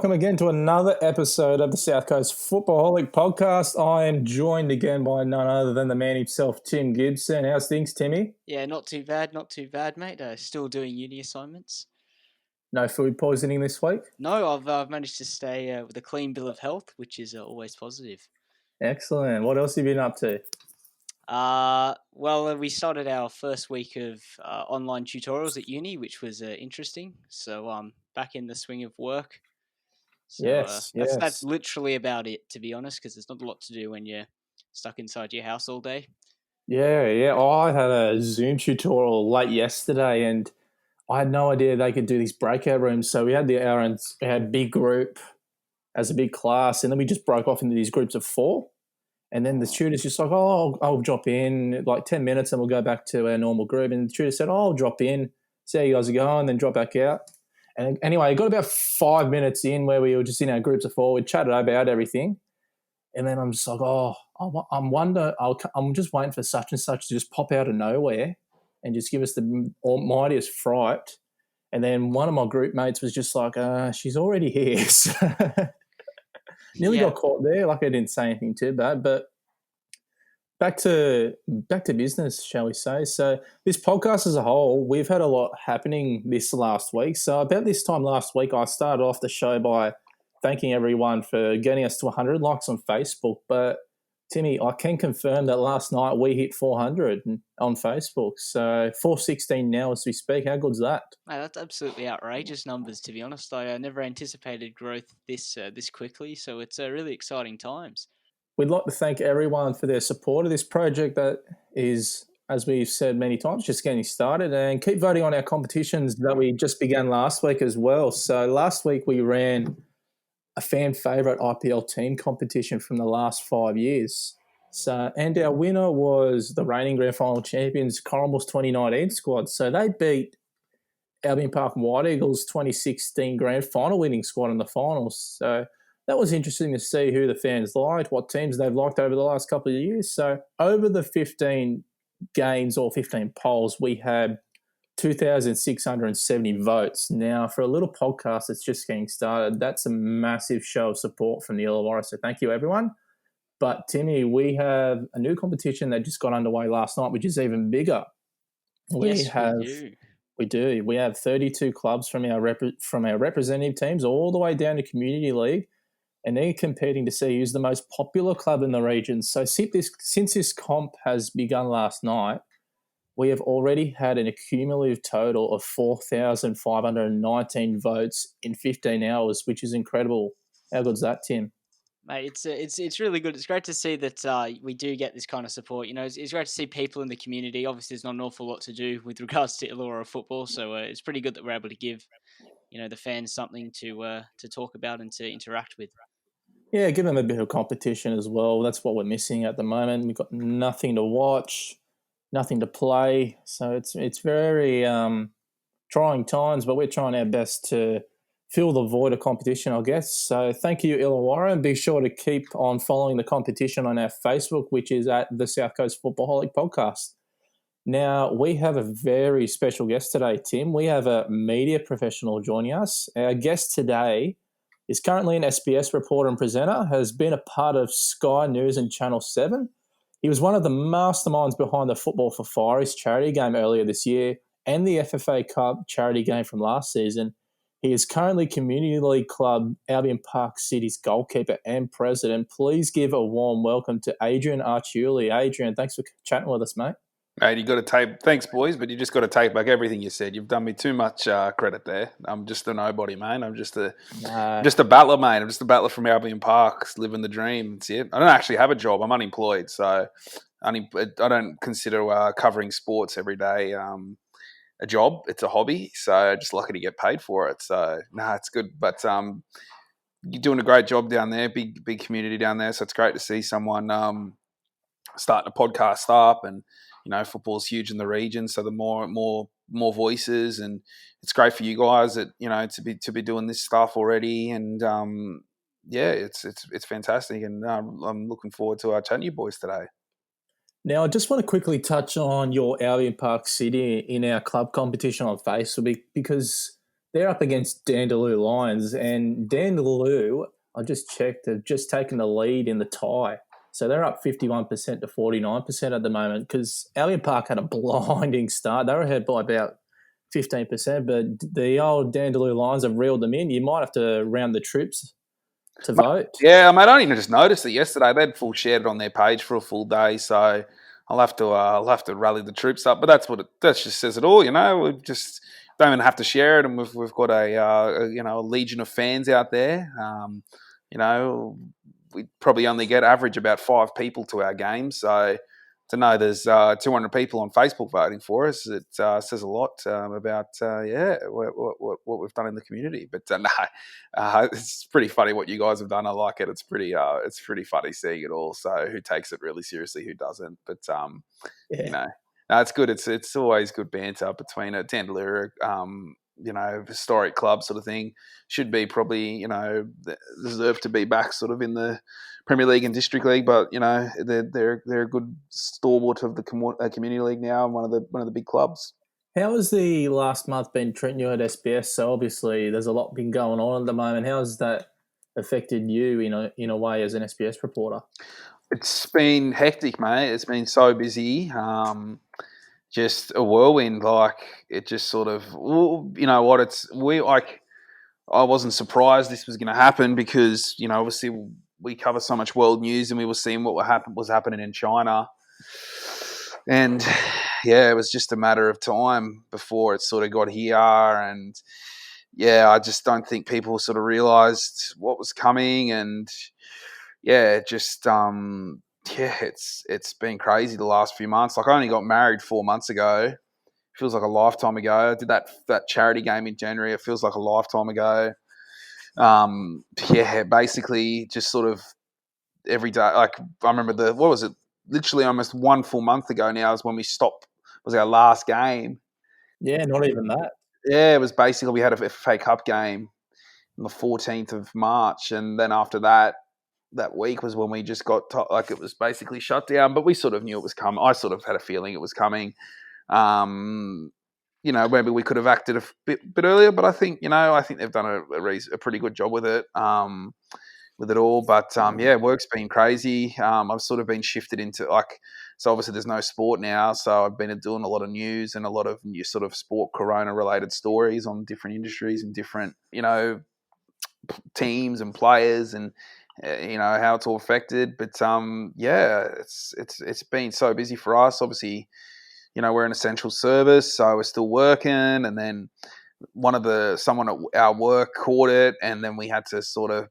welcome again to another episode of the South Coast Footballholic podcast. I am joined again by none other than the man himself, Tim Gibson. How's things, Timmy? Yeah, not too bad, mate. Still doing uni assignments. No food poisoning this week? No, I've managed to stay with a clean bill of health, which is always positive. Excellent. What else have you been up to? We started our first week of online tutorials at uni, which was interesting. So back in the swing of work. So Yes. that's literally about it, to be honest, because there's not a lot to do when you're stuck inside your house all day. Yeah. I had a Zoom tutorial late yesterday and I had no idea they could do these breakout rooms. So we had we had a big group as a big class, and then we just broke off into these groups of 4. And then the tutor's just like, I'll drop in like 10 minutes and we'll go back to our normal group. And the tutor said, I'll drop in, see how you guys are going, then drop back out. And anyway, it got about 5 minutes in where we were just in our groups of 4. We chatted about everything. And then I'm just like, I'm just waiting for such and such to just pop out of nowhere and just give us the almightiest fright. And then one of my group mates was just like, she's already here. Nearly got caught there. Like I didn't say anything too bad, but back to business, shall we say? So this podcast as a whole, we've had a lot happening this last week. So about this time last week, I started off the show by thanking everyone for getting us to 100 likes on Facebook. But Timmy, I can confirm that last night we hit 400 on Facebook. So 416 now as we speak. How good's that? Mate, that's absolutely outrageous numbers, to be honest. I never anticipated growth this quickly, so it's really exciting times. We'd like to thank everyone for their support of this project that is, as we've said many times, just getting started, and keep voting on our competitions that we just began last week as well. So last week we ran a fan favourite IPL team competition from the last 5 years. So, and our winner was the reigning grand final champions, Corrimal's 2019 squad. So they beat Albion Park White Eagles' 2016 grand final winning squad in the finals. So that was interesting to see who the fans liked, what teams they've liked over the last couple of years. So over the 15 games or 15 polls, we had 2,670 votes. Now, for a little podcast that's just getting started, that's a massive show of support from the Illawarra. So thank you, everyone. But Timmy, we have a new competition that just got underway last night, which is even bigger. We do. We have 32 clubs from our representative teams all the way down to Community League, and they're competing to see who's the most popular club in the region. So since this comp has begun last night, we have already had an accumulative total of 4,519 votes in 15 hours, which is incredible. How good's that, Tim? Mate, it's really good. It's great to see that we do get this kind of support. You know, it's great to see people in the community. Obviously, there's not an awful lot to do with regards to Illawarra football, so it's pretty good that we're able to give, the fans something to talk about and to interact with. Yeah, give them a bit of competition as well. That's what we're missing at the moment. We've got nothing to watch, nothing to play, so it's very trying times. But we're trying our best to fill the void of competition, I guess. So thank you, Illawarra, and be sure to keep on following the competition on our Facebook, which is at the South Coast Footballholic Podcast. Now, we have a very special guest today, Tim. We have a media professional joining us. Our guest today is currently an SBS reporter and presenter, has been a part of Sky News and Channel 7. He was one of the masterminds behind the Football for Fireys charity game earlier this year and the FFA Cup charity game from last season. He is currently Community League club Albion Park City's goalkeeper and president. Please give a warm welcome to Adrian Arciuli. Adrian, thanks for chatting with us, mate. Mate, you got to take. Thanks, boys, but you just got to take back everything you said. You've done me too much credit there. I'm just a nobody, mate. I'm just a battler, mate. I'm just a battler from Albion Park, living the dream. That's it. I don't actually have a job. I'm unemployed, so I don't consider covering sports every day a job. It's a hobby, so just lucky to get paid for it. So it's good. But you're doing a great job down there. Big community down there. So it's great to see someone starting a podcast up and. Football's huge in the region, so the more voices, and it's great for you guys that to be doing this stuff already, and it's fantastic, and I'm looking forward to chatting to you boys today. Now, I just want to quickly touch on your Albion Park City in our club competition on Facebook because they're up against Dandaloo Lions, and Dandaloo, I just checked, have just taken the lead in the tie. So they're up 51% to 49% at the moment because Albion Park had a blinding start. They were ahead by about 15%, but the old Dandaloo Lions have reeled them in. You might have to round the trips to vote. Yeah, mate, I only just noticed it yesterday. They'd full shared it on their page for a full day, so I'll have to rally the troops up. But that just says it all, you know. We just don't even have to share it, and we've got a legion of fans out there. You know, we probably only get average about 5 people to our games, so to know there's 200 people on Facebook voting for us, it says a lot about what we've done in the community. But it's pretty funny what you guys have done. I like it. It's pretty funny seeing it all. So who takes it really seriously, who doesn't? But Yeah. you know, no, it's good. It's always good banter between a Tandalura, historic club sort of thing. Should be probably, deserve to be back sort of in the Premier League and District League, but they're a good stalwart of the Community League now, and one of the big clubs. How has the last month been treating you at SBS? So obviously there's a lot been going on at the moment. How has that affected you in a way as an SBS reporter? It's been hectic, mate. It's been so busy. Just a whirlwind. Like it just sort of, you know what? I wasn't surprised this was going to happen because obviously we cover so much world news and we were seeing what was happening in China, and yeah, it was just a matter of time before it sort of got here. And yeah, I just don't think people sort of realised what was coming, and yeah, just it's been crazy the last few months. Like I only got married 4 months ago. Feels like a lifetime ago. I did that charity game in January. It feels like a lifetime ago. Basically just sort of every day. Like I remember what was it? Literally almost 1 full month ago now is when we stopped. Was our last game. Yeah, not even that. Yeah, it was basically we had a FA Cup game on the 14th of March, and then after that week was when we just got it was basically shut down. But we sort of knew it was coming. I sort of had a feeling it was coming. Maybe we could have acted a bit earlier, but I think they've done a pretty good job with it. With it all, but work's been crazy. I've sort of been shifted into so obviously there's no sport now, so I've been doing a lot of news and a lot of new sort of sport corona related stories on different industries and different teams and players and how it's all affected. But it's been so busy for us. Obviously, we're an essential service, so we're still working, and then someone at our work caught it, and then we had to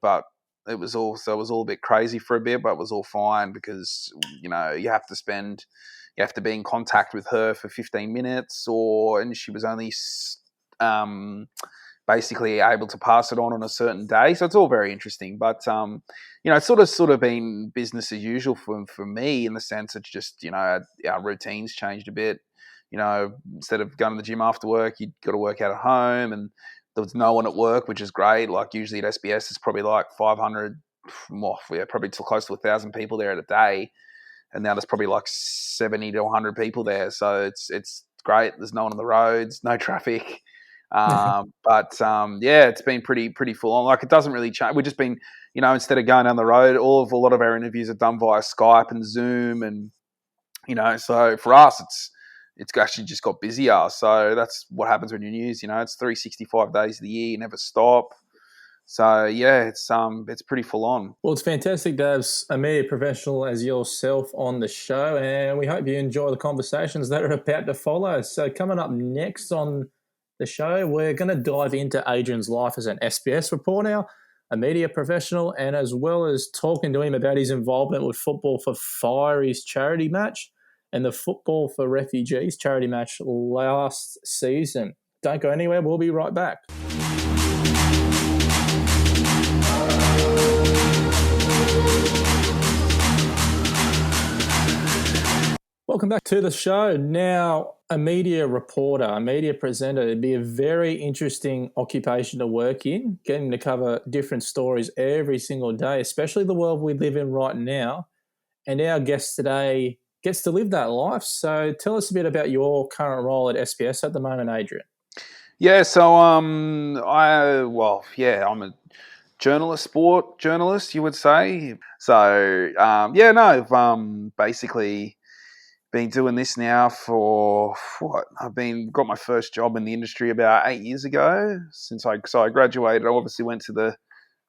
but it was all a bit crazy for a bit, but it was all fine because you have to be in contact with her for 15 minutes, and she was only basically able to pass it on a certain day. So it's all very interesting, but it's sort of been business as usual for me in the sense it's just our routines changed a bit. Instead of going to the gym after work, you've got to work out at home, and there was no one at work, which is great. Like usually at SBS, it's probably like 500, probably close to 1,000 people there at a day, and now there's probably like 70 to 100 people there. So it's great. There's no one on the roads, no traffic. It's been pretty full on. Like it doesn't really change. We've just been, instead of going down the road, a lot of our interviews are done via Skype and Zoom, and so for us, it's actually just got busier. So that's what happens when you're news. It's 365 days of the year, you never stop. So yeah, it's pretty full on. Well, it's fantastic to have a media professional as yourself on the show, and we hope you enjoy the conversations that are about to follow. So coming up next on the show, we're going to dive into Adrian's life as an SBS reporter now, a media professional, and as well as talking to him about his involvement with Football for Fire's charity match and the Football for Refugees charity match last season. Don't go anywhere. We'll be right back. Welcome back to the show. Now, a media reporter, a media presenter, it'd be a very interesting occupation to work in, getting to cover different stories every single day, especially the world we live in right now. And our guest today gets to live that life. So tell us a bit about your current role at SBS at the moment, Adrian. Yeah, so I'm a sport journalist, you would say. So I've basically been doing this now for what? Got my first job in the industry about 8 years ago. So I graduated, I obviously went to the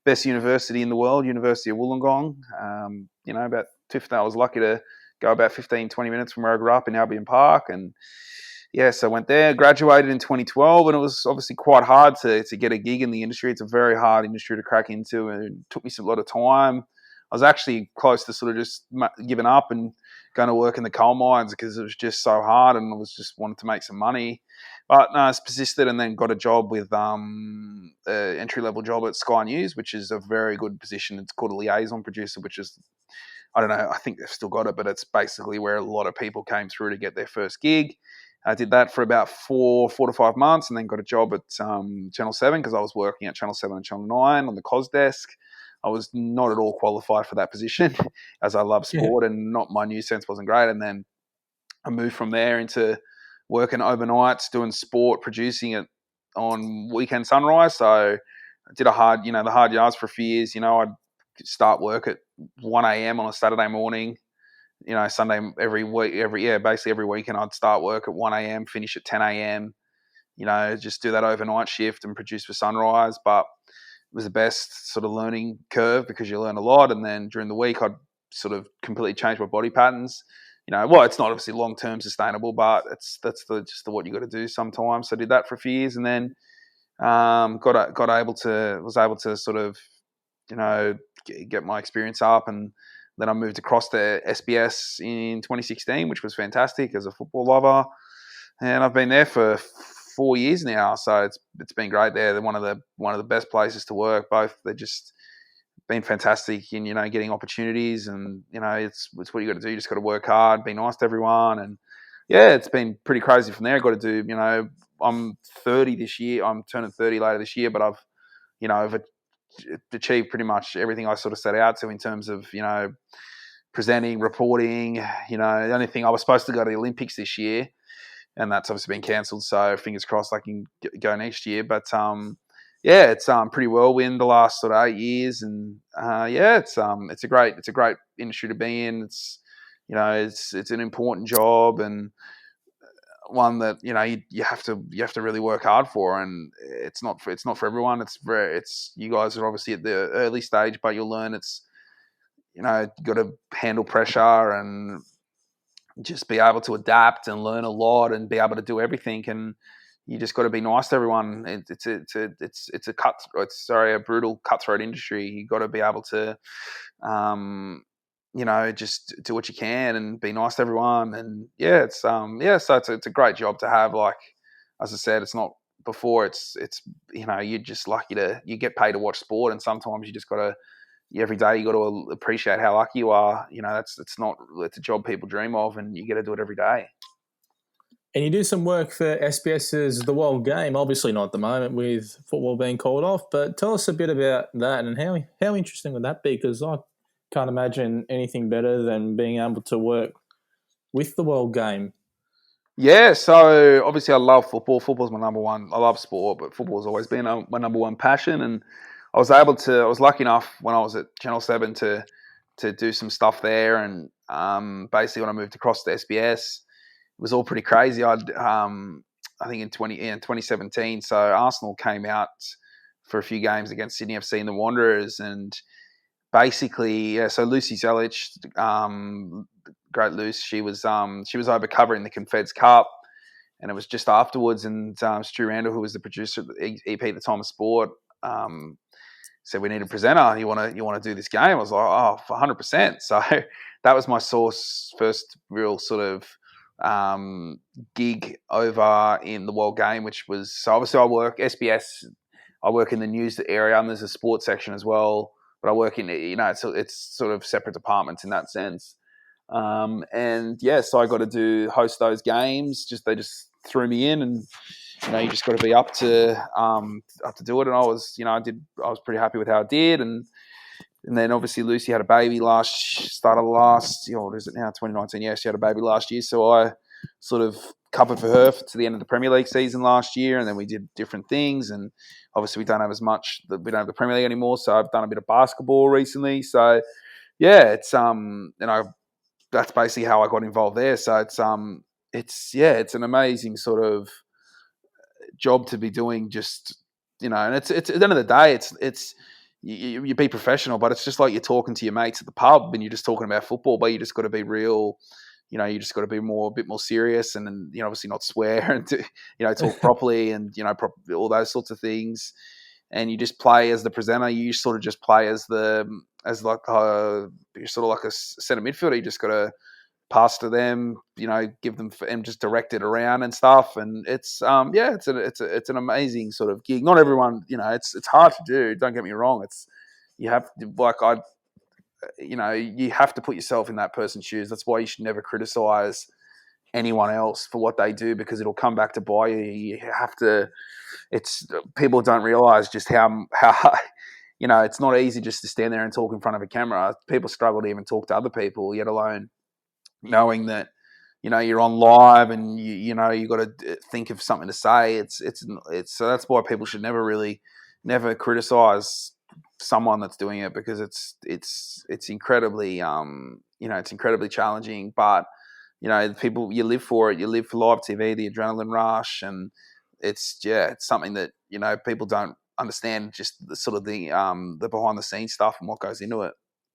best university in the world, University of Wollongong. About 15, I was lucky to go about 15, 20 minutes from where I grew up in Albion Park. And so I went there, graduated in 2012, and it was obviously quite hard to get a gig in the industry. It's a very hard industry to crack into, and it took me a lot of time. I was actually close to sort of just giving up and going to work in the coal mines because it was just so hard, and I was just wanted to make some money. But no, I persisted and then got a job with an entry-level job at Sky News, which is a very good position. It's called a liaison producer, which is, I don't know, I think they've still got it, but it's basically where a lot of people came through to get their first gig. I did that for about 4 to 5 months and then got a job at Channel 7 because I was working at Channel 7 and Channel 9 on the COS desk. I was not at all qualified for that position as I love sport and not my news sense wasn't great. And then I moved from there into working overnights, doing sport, producing it on weekend sunrise. So I did the hard yards for a few years. I'd start work at 1 a.m. on a Saturday morning. Sunday basically every weekend I'd start work at 1 a.m., finish at 10 a.m., just do that overnight shift and produce for sunrise. But it was the best sort of learning curve because you learn a lot. And then during the week, I'd sort of completely change my body patterns. It's not obviously long-term sustainable, but that's what you got to do sometimes. So I did that for a few years and then was able to sort of, get my experience up. And then I moved across to SBS in 2016, which was fantastic as a football lover. And I've been there for 4 years now, so it's been great there. They're one of the best places to work. Both they're just been fantastic in getting opportunities, and it's what you got to do. You just got to work hard, be nice to everyone, and it's been pretty crazy from there. I've got to do I'm 30 this year. I'm turning 30 later this year, but I've achieved pretty much everything I sort of set out to in terms of presenting, reporting. The only thing I was supposed to go to the Olympics this year, and that's obviously been cancelled. So fingers crossed I can go next year. But it's pretty whirlwind the last sort of 8 years, and it's a great industry to be in. It's it's an important job and one that you have to really work hard for, and it's not for everyone. It's you guys are obviously at the early stage, but you'll learn it's you got to handle pressure and just be able to adapt and learn a lot and be able to do everything. And you just got to be nice to everyone. It's a brutal cutthroat industry. You got to be able to, just do what you can and be nice to everyone. And so it's a great job to have. Like, as I said, it's not before. It's you're just lucky you get paid to watch sport, and sometimes you just got to. Every day you got to appreciate how lucky you are. It's a job people dream of, and you get to do it every day. And you do some work for SBS's The World Game, obviously not at the moment with football being called off, but tell us a bit about that and how interesting would that be? Because I can't imagine anything better than being able to work with The World Game. Yeah, so obviously I love football. Football's my number one. I love sport, but football's always been my number one passion. And I was lucky enough when I was at Channel 7 to do some stuff there. And basically when I moved across to SBS, it was all pretty crazy. I think in 2017, so Arsenal came out for a few games against Sydney FC and the Wanderers, and basically, so Lucy Zelic, great Luce, she was over covering the Confeds Cup, and it was just afterwards, and Stu Randall, who was the producer of the EP at the time of sport, said we need a presenter. You want to do this game? I was like, 100%. So that was my first real sort of gig over in the World Game, which was, so obviously I work SBS. I work in the news area, and there's a sports section as well. But I work in, it's sort of separate departments in that sense. So I got to host those games. They just threw me in, and you just got to be up to do it. And I was pretty happy with how I did. And then obviously Lucy had a baby what is it now, 2019? Yeah, she had a baby last year. So I sort of covered for her to the end of the Premier League season last year, and then we did different things. And obviously, we don't have as much. We don't have the Premier League anymore, so I've done a bit of basketball recently. So yeah, it's that's basically how I got involved there. So it's an amazing sort of job to be doing. Just and it's at the end of the day, it's you be professional, but it's just like you're talking to your mates at the pub and you're just talking about football, but you just got to be real. You just got to be a bit more serious, and obviously not swear and talk properly, and all those sorts of things. And you just play as the presenter. You sort of just play you're sort of like a centre midfielder. You just got to pass to them, give them and just direct it around and stuff. And it's it's an amazing sort of gig. Not everyone, it's hard to do. Don't get me wrong. You have to put yourself in that person's shoes. That's why you should never criticize anyone else for what they do, because it'll come back to bite you. You have to. People don't realize just how it's not easy just to stand there and talk in front of a camera. People struggle to even talk to other people, let alone knowing that you're on live and you got to think of something to say. It's so that's why people should never criticize someone that's doing it, because it's incredibly it's incredibly challenging. But people, you live for it. You live for live TV, the adrenaline rush, and it's something that people don't understand, just the sort of the behind the scenes stuff and what goes into it.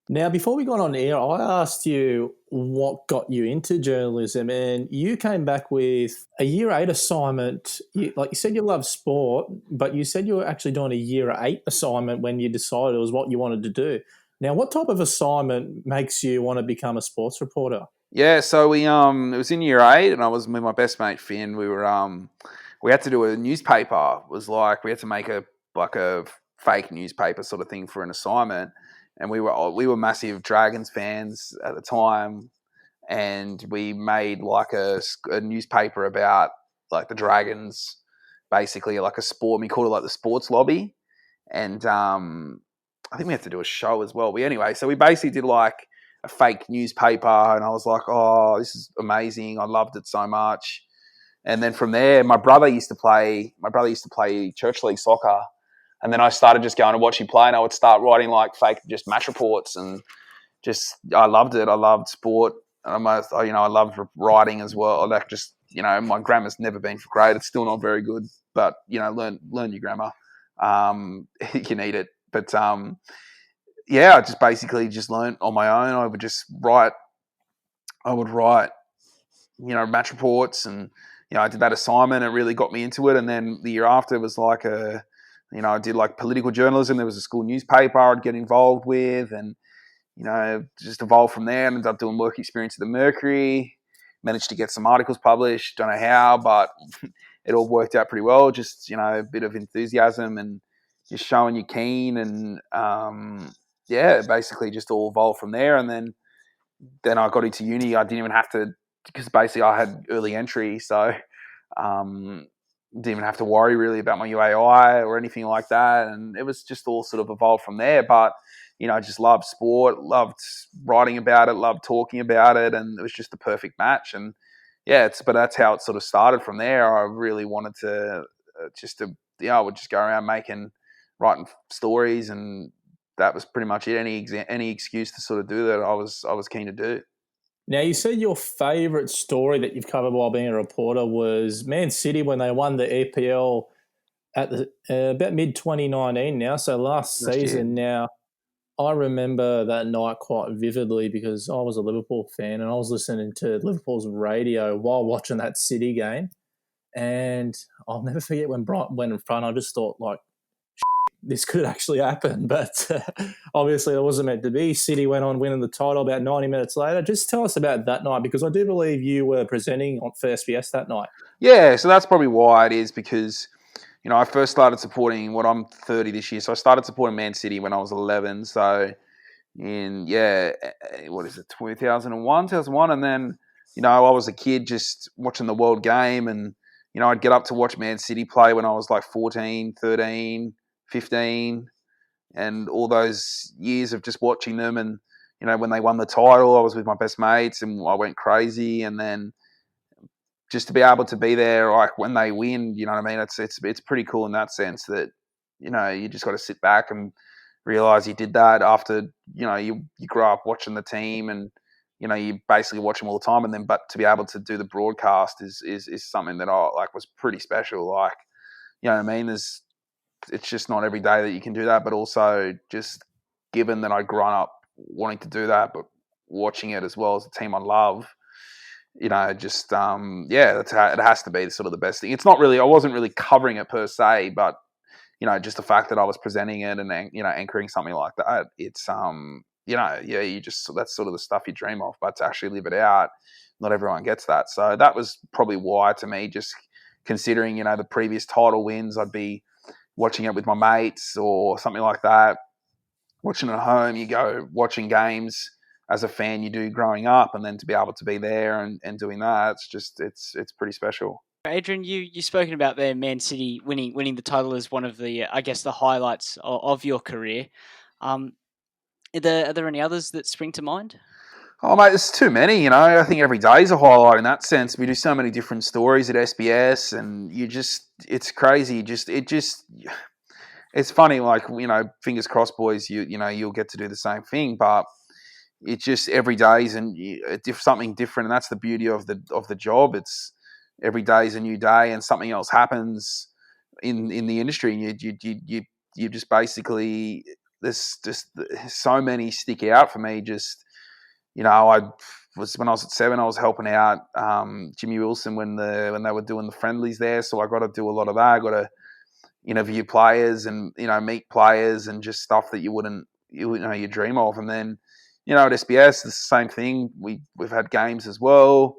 Now, before we got on air, I asked you what got you into journalism, and you came back with a Year 8 assignment. Like you said, you love sport, but you said you were actually doing a Year 8 assignment when you decided it was what you wanted to do. Now, what type of assignment makes you want to become a sports reporter? Yeah, so it was in Year 8, and I was with my best mate Finn. We had to do a newspaper. It was like we had to make a fake newspaper sort of thing for an assignment. And we were massive Dragons fans at the time, and we made like a newspaper about like the Dragons, basically like a sport. We called it like the Sports Lobby, and I think we had to do a show as well. But anyway, so we basically did like a fake newspaper, and I was like, oh, this is amazing. I loved it so much. And then from there, my brother used to play church league soccer. And then I started just going to watch him play, and I would start writing like fake just match reports, and I loved it. I loved sport. I loved writing as well. Like my grammar's never been great. It's still not very good, but learn your grammar. You need it. But I just basically just learned on my own. I would just write. Match reports, and I did that assignment. It really got me into it. And then the year after was like I did like political journalism. There was a school newspaper I'd get involved with, and just evolved from there. Ended up doing work experience at the Mercury. Managed to get some articles published. Don't know how, but it all worked out pretty well. Just a bit of enthusiasm and just showing you're keen, and basically just all evolved from there. And then I got into uni. I didn't even have to, because basically I had early entry, so didn't even have to worry really about my UAI or anything like that. And it was just all sort of evolved from there. But I just loved sport, loved writing about it, loved talking about it, and it was just the perfect match. And but that's how it sort of started from there. I really wanted to I would just go around writing stories, and that was pretty much it. Any excuse to sort of do that, I was keen to do. Now, you said your favourite story that you've covered while being a reporter was Man City when they won the EPL at about mid-2019 now, so last season. Now, I remember that night quite vividly because I was a Liverpool fan and I was listening to Liverpool's radio while watching that City game. And I'll never forget when Brighton went in front, I just thought, like, this could actually happen. But obviously it wasn't meant to be. City went on winning the title about 90 minutes later. Just tell us about that night, because I do believe you were presenting for SBS that night. Yeah, so that's probably why it is, because I first started supporting, I'm 30 this year, so I started supporting Man City when I was 11. So in 2001, and then I was a kid just watching the World Game, and I'd get up to watch Man City play when I was like 14, 13, 15, and all those years of just watching them. And when they won the title, I was with my best mates and I went crazy. And then just to be able to be there, like when they win, you know what I mean? It's pretty cool in that sense that, you know, you just got to sit back and realize you did that after, you know, you grow up watching the team and, you know, you basically watch them all the time. And then, but to be able to do the broadcast is something that I like was pretty special. Like, you know what I mean? It's just not every day that you can do that, but also just given that I'd grown up wanting to do that, but watching it as well as a team I love, you know, just it has to be sort of the best thing. It's not really, I wasn't really covering it per se, but you know, just the fact that I was presenting it and, you know, anchoring something like that, it's you know, yeah, you just, that's sort of the stuff you dream of, but to actually live it out, not everyone gets that. So that was probably why, to me, just considering, you know, the previous title wins, I'd be watching it with my mates or something like that. Watching at home, you go watching games as a fan you do growing up, and then to be able to be there and doing that, it's just it's pretty special. Adrian, you spoken about their Man City winning the title as one of the I guess the highlights of your career. Are there any others that spring to mind? Oh, mate, there's too many, you know. I think every day is a highlight in that sense. We do so many different stories at SBS, and it's crazy. It's funny, like, you know, fingers crossed, boys, you know, you'll get to do the same thing, but it's just every day is something different, and that's the beauty of the job. It's every day is a new day, and something else happens in the industry, and you just basically, there's just so many stick out for me. Just, you know, when I was at 7, I was helping out Jimmy Wilson when they were doing the friendlies there, so I got to do a lot of that. I got to interview players and, you know, meet players and just stuff that you dream of. And then, you know, at SBS, it's the same thing. We've had games as well.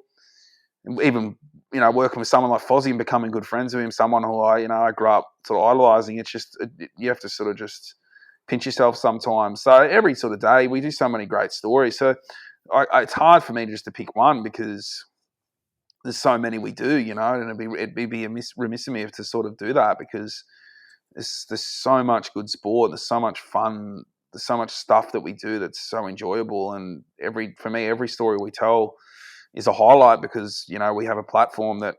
Even, you know, working with someone like Fozzie and becoming good friends with him, someone who I grew up sort of idolising. It's just, you have to sort of just pinch yourself sometimes. So every sort of day, we do so many great stories. So it's hard for me just to pick one because there's so many we do, you know, and it'd be remiss of me to sort of do that because there's so much good sport, there's so much fun, there's so much stuff that we do that's so enjoyable, and for me, every story we tell is a highlight because, you know, we have a platform that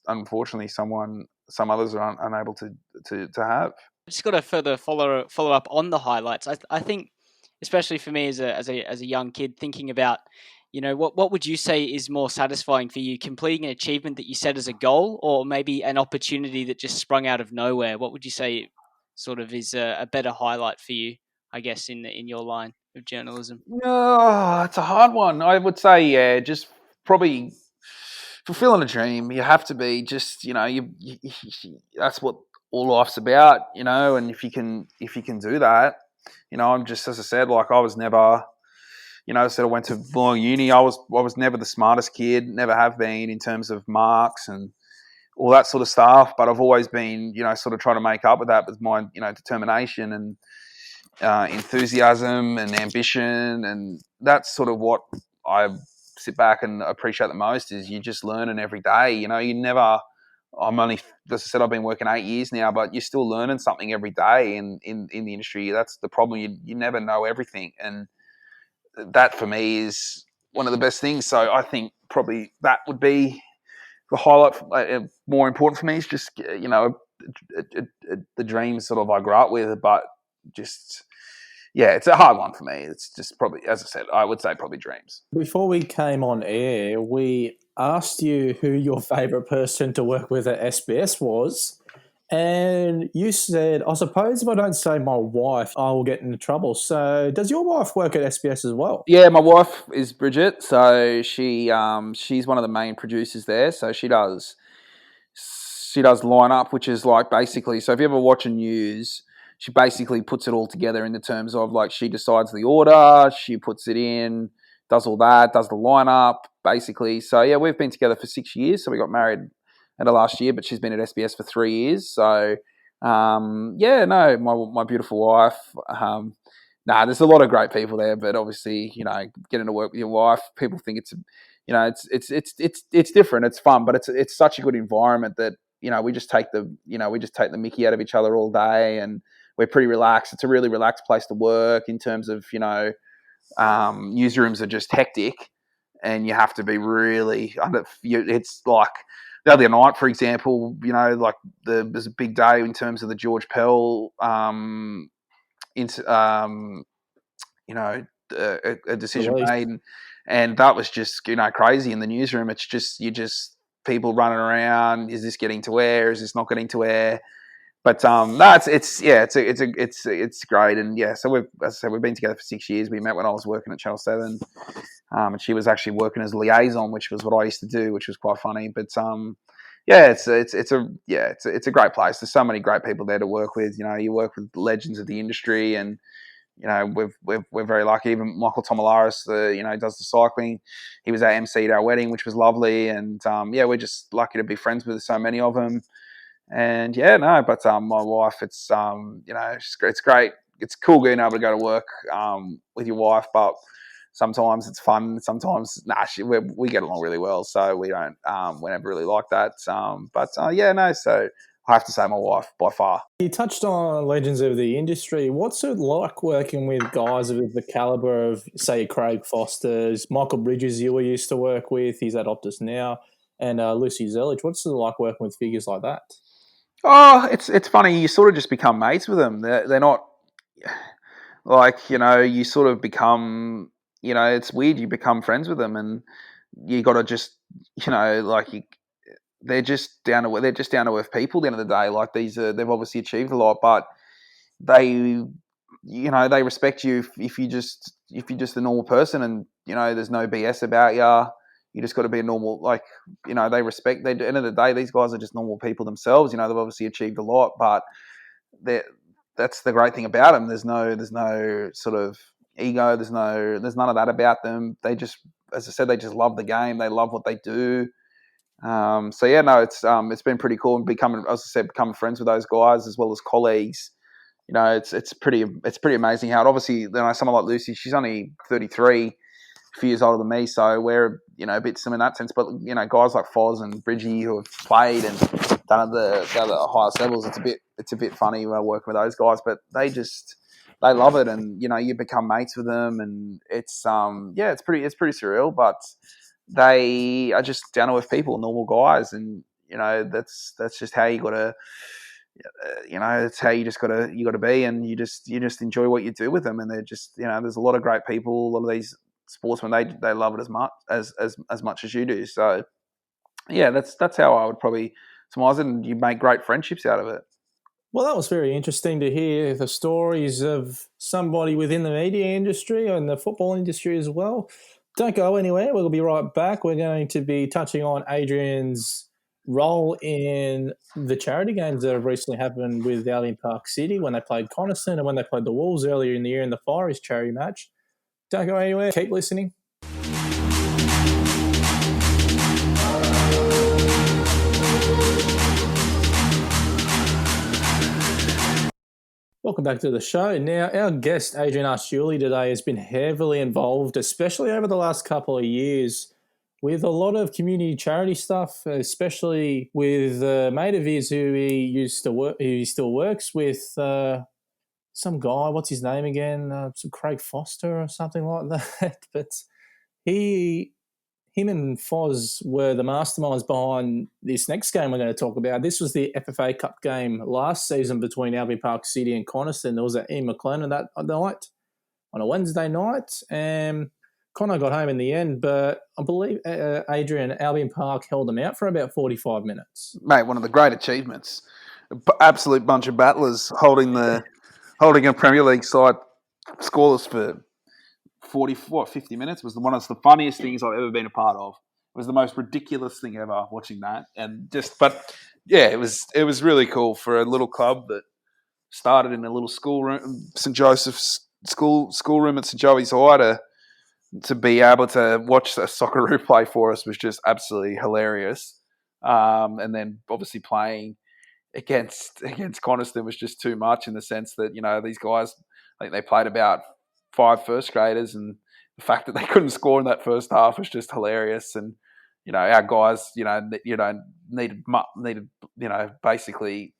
unfortunately some others are unable to have. Just got to further follow up on the highlights. I think, especially for me as a young kid, thinking about, you know, what would you say is more satisfying for you, completing an achievement that you set as a goal, or maybe an opportunity that just sprung out of nowhere? What would you say sort of is a better highlight for you, I guess, in your line of journalism? Oh, it's a hard one. I would say, yeah, just probably fulfilling a dream. You have to be just, you know, that's what all life's about, you know. And if you can do that, you know, I'm just, as I said, like, I was never, you know, I went to Wollongong Uni. I was never the smartest kid, never have been in terms of marks and all that sort of stuff. But I've always been, you know, sort of trying to make up with that with my, you know, determination and enthusiasm and ambition, and that's sort of what I sit back and appreciate the most. Is you just learning every day. You know, you never. I'm only, as I said, I've been working 8 years now, but you're still learning something every day in the industry. That's the problem. You never know everything, and that for me is one of the best things. So I think probably that would be the highlight. More important for me is just, you know, the dreams sort of I grew up with, but just, yeah, it's a hard one for me. It's just probably, as I said, I would say probably dreams. Before we came on air, we asked you who your favourite person to work with at SBS was, and you said, I suppose if I don't say my wife, I will get into trouble. So does your wife work at SBS as well? Yeah, my wife is Bridget, so she's one of the main producers there. So she does line up, which is like basically, so if you ever watch a news, she basically puts it all together in the terms of, like, she decides the order, she puts it in, does all that, does the lineup, basically. So yeah, we've been together for 6 years. So we got married in the last year, but she's been at SBS for 3 years. So yeah, no, my beautiful wife. There's a lot of great people there, but obviously, you know, getting to work with your wife, people think it's, you know, it's different, it's fun, but it's such a good environment that, you know, we just take the mickey out of each other all day, and we're pretty relaxed. It's a really relaxed place to work in terms of, you know, newsrooms are just hectic, and you have to be really under. It's like the other night, for example, like there's a big day in terms of the George Pell, a decision made, and that was just crazy in the newsroom. It's just people running around. Is this getting to air? Is this not getting to air? But no, it's great, and yeah. So we've been together for 6 years. We met when I was working at Channel 7, and she was actually working as a liaison, which was what I used to do, which was quite funny. But yeah, it's a great place. There's so many great people there to work with. You work with legends of the industry, and we're very lucky. Even Michael Tomalaris, does the cycling. He was our MC at our wedding, which was lovely, and we're just lucky to be friends with so many of them. And but my wife, it's it's great. It's cool being able to go to work with your wife, but sometimes it's fun. Sometimes we get along really well, so we don't we never really like that. So I have to say my wife by far. You touched on legends of the industry. What's it like working with guys of the caliber of, say, Craig Foster's, Michael Bridges you used to work with, he's at Optus now, and Lucy Zelich? What's it like working with figures like that? Oh, it's funny. You sort of just become mates with them. They're not like, you sort of become, it's weird. You become friends with them, and you got to just, they're just down to earth people at the end of the day. Like they've obviously achieved a lot, but they respect you if you're just a normal person, and there's no BS about you. You just got to be a normal, they respect. At the end of the day, these guys are just normal people themselves. They've obviously achieved a lot, but that's the great thing about them. There's no sort of ego. There's none of that about them. They just, as I said, they just love the game. They love what they do. It's been pretty cool, and becoming friends with those guys as well as colleagues. It's pretty amazing how obviously someone like Lucy, she's only 33, a few years older than me, so we're a bit similar in that sense. But guys like Foz and Bridgie who have played and done at the highest levels, it's a bit funny when I work with those guys, but they love it, and you become mates with them, and it's pretty surreal, but they are just down to earth people, normal guys, and that's just how you got to. It's how you got to be, and you just enjoy what you do with them, and they're just there's a lot of great people, a lot of these sportsmen, they love it as much as you do. So that's how I would probably surmise it, and you make great friendships out of it. Well, that was very interesting to hear the stories of somebody within the media industry and the football industry as well. Don't go anywhere. We'll be right back. We're going to be touching on Adrian's role in the charity games that have recently happened with Albion Park City when they played Coniston and when they played the Wolves earlier in the year in the Fires charity match. Don't go anywhere. Keep listening. Welcome back to the show. Now, our guest, Adrian Arciuli, today has been heavily involved, especially over the last couple of years, with a lot of community charity stuff, especially with a mate of his who he still works with, some guy, what's his name again? Some Craig Foster or something like that. But him and Foz were the masterminds behind this next game we're going to talk about. This was the FFA Cup game last season between Albion Park City and Coniston. There was an Ian McLennan that night, on a Wednesday night. Connor got home in the end, but I believe Adrian, Albion Park held them out for about 45 minutes. Mate, one of the great achievements. Absolute bunch of battlers holding a Premier League side scoreless for 50 minutes. Was one of the funniest things I've ever been a part of. It was the most ridiculous thing ever watching that, it was really cool for a little club that started in a little schoolroom, St Joseph's schoolroom at St Joey's High, to be able to watch a Socceroo play for us was just absolutely hilarious. And then obviously playing against Coniston was just too much, in the sense that these guys, I think they played about 5 first graders, and the fact that they couldn't score in that first half was just hilarious. And our guys needed basically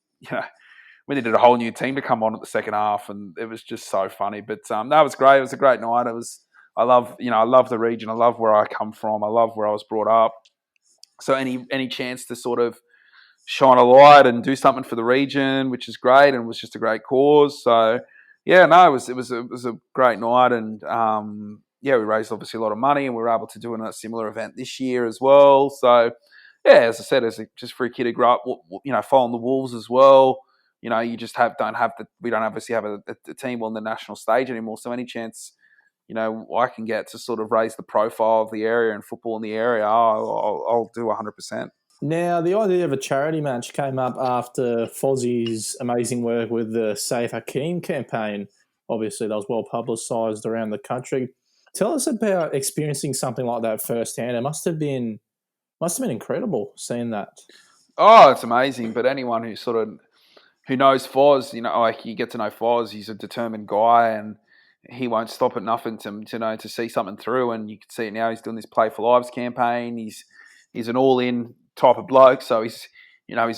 we needed a whole new team to come on at the second half, and it was just so funny. But that was great. It was a great night. It was I love the region. I love where I come from. I love where I was brought up. So any chance to sort of shine a light and do something for the region, which is great, and was just a great cause. So yeah, no, it was a great night, and we raised obviously a lot of money, and we were able to do a similar event this year as well. So yeah, as I said, just for a kid to grow up, following the Wolves as well. You just we don't obviously have a team on the national stage anymore. So any chance I can get to sort of raise the profile of the area and football in the area, I'll do 100%. Now, the idea of a charity match came up after Fozzie's amazing work with the Save Hakeem campaign. Obviously, that was well publicised around the country. Tell us about experiencing something like that firsthand. It must have been incredible seeing that. Oh, it's amazing. But anyone who knows Foz, like you get to know Foz, he's a determined guy, and he won't stop at nothing to see something through. And you can see it now. He's doing this Play for Lives campaign. He's an all-in type of bloke, so he's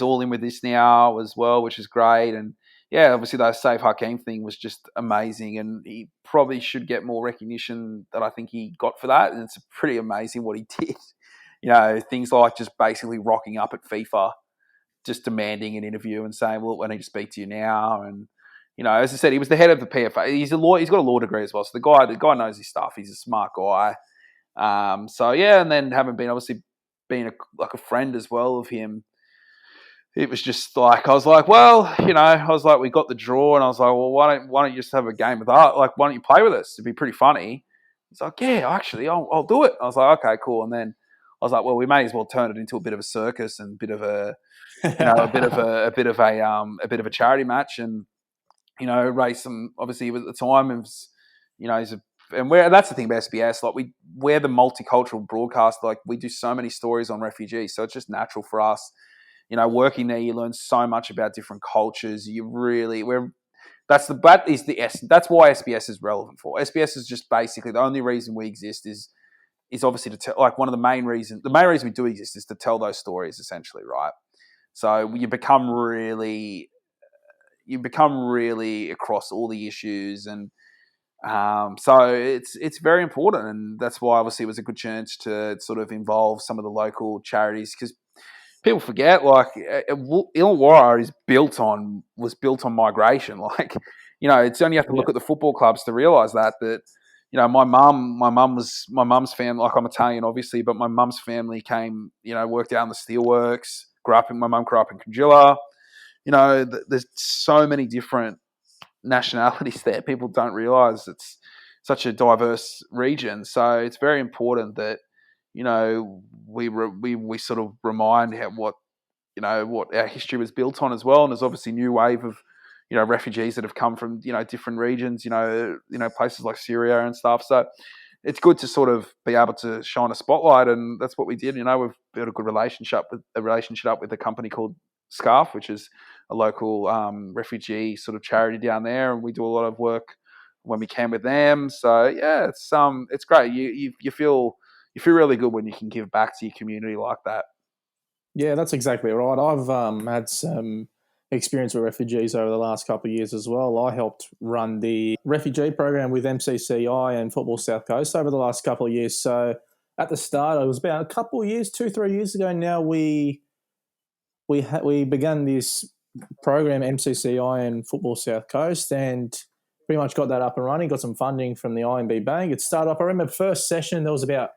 all in with this now as well, which is great. And yeah, obviously that Save Hakeem thing was just amazing, and he probably should get more recognition than I think he got for that. And it's pretty amazing what he did. Things like just basically rocking up at FIFA, just demanding an interview and saying, "Well, I need to speak to you now." And as I said, he was the head of the PFA. He's a lawyer. He's got a law degree as well, so the guy knows his stuff. He's a smart guy. So yeah, and then having been a friend as well of him, it was just like I was like, well, we got the draw, and I was like, well, why don't you just have a game with us? Like, why don't you play with us? It'd be pretty funny. He's like, yeah, actually, I'll do it. I was like, okay, cool. And then I was like, well, we may as well turn it into a bit of a circus and a bit of a charity match, and raise some. Obviously, at the time, it was, that's the thing about SBS. Like we're the multicultural broadcast. Like we do so many stories on refugees, so it's just natural for us. Working there, you learn so much about different cultures. That's why SBS is relevant for. SBS is just basically the only reason we exist is obviously to tell, like one of the main reason we do exist is to tell those stories, essentially, right? So you become really across all the issues, and so it's very important, and that's why obviously it was a good chance to sort of involve some of the local charities, because people forget, like Illawarra was built on migration. Like, it's only you have to look at the football clubs to realise that my mum's family, like I'm Italian obviously, but my mum's family came, worked out in the steelworks, my mum grew up in Conjilla. There's so many different nationalities there. People don't realise it's such a diverse region. So it's very important that we sort of remind what our history was built on as well. And there's obviously a new wave of refugees that have come from different regions, places like Syria and stuff. So it's good to sort of be able to shine a spotlight, and that's what we did. We've built a good relationship with a company called Scarf, which is a local refugee sort of charity down there, and we do a lot of work when we can with them. So yeah, it's great. You feel really good when you can give back to your community like that. Yeah, that's exactly right. I've had some experience with refugees over the last couple of years as well. I helped run the refugee program with MCCI and Football South Coast over the last couple of years. So at the start, it was about a couple of years, 2-3 years ago now, we began this program, MCCI and Football South Coast, and pretty much got that up and running, got some funding from the IMB Bank. It started up, I remember the first session, there was about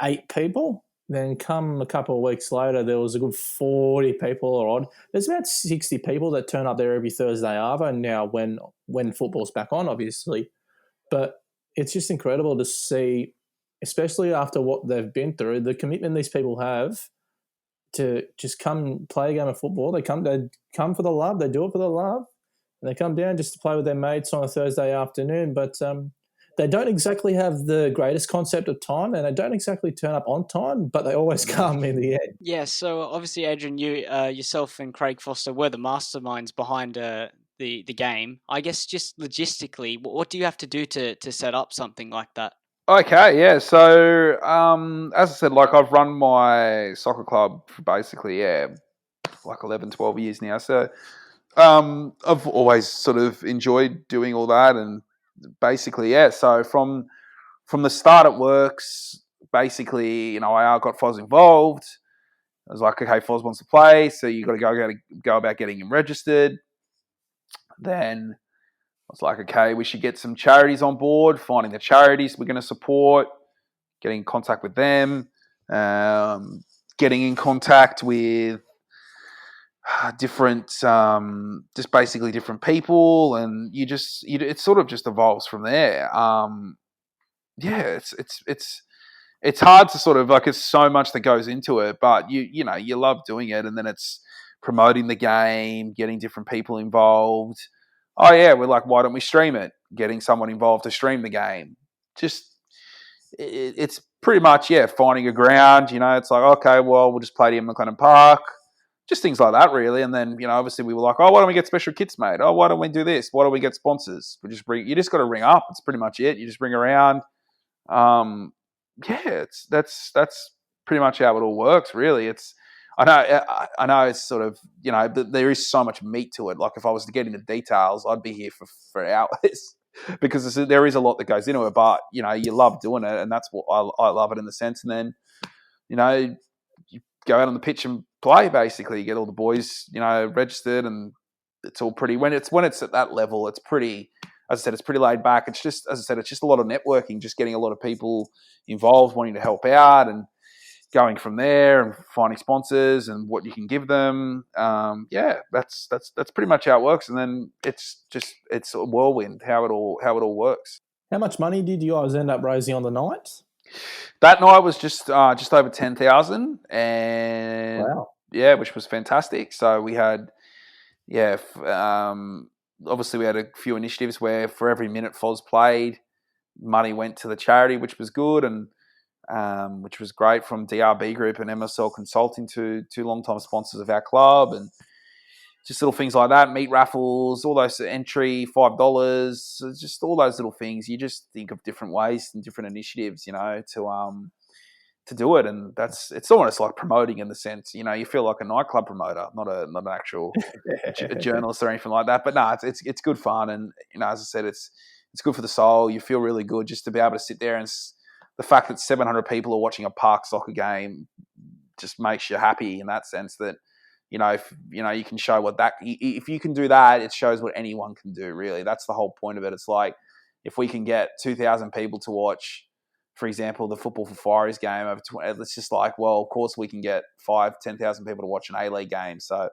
8 people. Then come a couple of weeks later, there was a good 40 people or odd. There's about 60 people that turn up there every Thursday arvo now when football's back on, obviously. But it's just incredible to see, especially after what they've been through, the commitment these people have to just come play a game of football. They come for the love. They do it for the love. And they come down just to play with their mates on a Thursday afternoon. But they don't exactly have the greatest concept of time, and they don't exactly turn up on time, but they always come in the end. Yeah, so obviously, Adrian, you yourself and Craig Foster were the masterminds behind the game. I guess just logistically, what do you have to do to set up something like that? Okay, yeah. So, as I said, like I've run my soccer club for basically, like 11, 12 years now. So, I've always sort of enjoyed doing all that, and basically, yeah. So from from the start it works. Basically, I got Foz involved. I was like, okay, Foz wants to play, so you got to go about getting him registered. Then I was like, okay, we should get some charities on board, finding the charities we're going to support, getting in contact with them, getting in contact with different, just basically different people, and it sort of just evolves from there. It's hard to sort of like, it's so much that goes into it, but you love doing it, and then it's promoting the game, getting different people involved. Oh yeah, we're like, why don't we stream it? Getting someone involved to stream the game. It's pretty much, finding a ground. It's like, okay, well, we'll just play it in McLennan Park. Just things like that, really. And then, obviously we were like, oh, why don't we get special kits made? Oh, why don't we do this? Why don't we get sponsors? You just got to ring up. It's pretty much it. You just ring around. That's pretty much how it all works, really. I know it's sort of, there is so much meat to it. Like, if I was to get into details, I'd be here for hours because there is a lot that goes into it, but, you love doing it, and that's what I love it in the sense. And then, you go out on the pitch and play, basically. You get all the boys, registered, and it's all pretty, when it's at that level, it's pretty, as I said, it's pretty laid back. It's just, as I said, it's just a lot of networking, just getting a lot of people involved, wanting to help out, and going from there and finding sponsors and what you can give them. That's pretty much how it works. And then it's a whirlwind how it all works. How much money did you guys end up raising on the night? That night was just over 10,000, and wow. Which was fantastic. So we had, obviously we had a few initiatives where for every minute Foz played, money went to the charity, which was good, and which was great, from DRB Group and MSL Consulting, two long-time sponsors of our club, and just little things like that, meat raffles, all those, entry, $5, just all those little things. You just think of different ways and different initiatives, to do it, and it's almost like promoting in the sense, you feel like a nightclub promoter, not an actual a journalist or anything like that. But no, it's good fun, and as I said, it's good for the soul. You feel really good just to be able to sit there, and the fact that 700 people are watching a park soccer game just makes you happy in that sense. That if you can show if you can do that, it shows what anyone can do. Really, that's the whole point of it. It's like, if we can get 2,000 people to watch, for example, the Football for Fireys game over, it's just like, well, of course we can get 5,000-10,000 people to watch an A-League game. So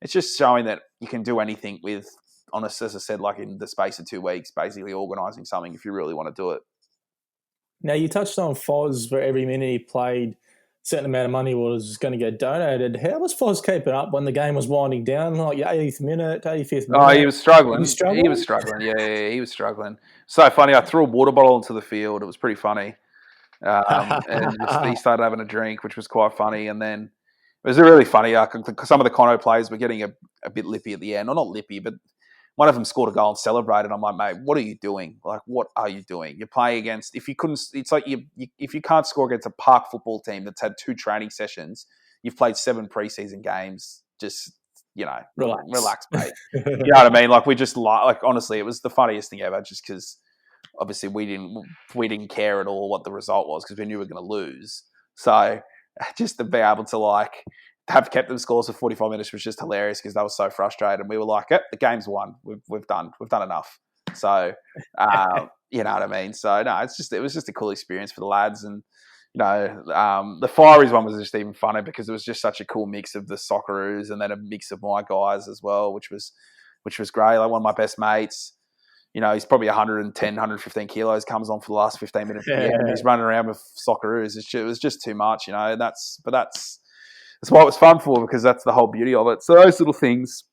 it's just showing that you can do anything with, honestly, as I said, like in the space of 2 weeks, basically organising something if you really want to do it. Now, you touched on Foz, where every minute he played, a certain amount of money was going to get donated. How was Foz keeping up when the game was winding down, like your 80th minute, 85th minute? Oh, he was struggling. He was struggling. Yeah, he was struggling. So funny, I threw a water bottle into the field. It was pretty funny. And he started having a drink, which was quite funny. And then it was really funny. Some of the Conno players were getting a bit lippy at the end. Or not lippy, but one of them scored a goal and celebrated. I'm like, mate, what are you doing? Like, what are you doing? You're playing against, if you can't score against a park football team that's had 2 training sessions, you've played 7 preseason games, just, relax, mate. You know what I mean? Like, we just, like, honestly, it was the funniest thing ever, just because obviously we didn't care at all what the result was, because we knew we were going to lose. So just to be able to, like, have kept them scores for 45 minutes was just hilarious, because they were so frustrated. And we were like, yep, the game's won. We've done enough. So, you know what I mean? So, no, it was just a cool experience for the lads. And, the Fireys one was just even funner, because it was just such a cool mix of the Socceroos and then a mix of my guys as well, which was great. Like, one of my best mates, he's probably 110, 115 kilos, comes on for the last 15 minutes of the game, and he's running around with Socceroos. It was just too much, That's what it was fun for, because that's the whole beauty of it. So those little things,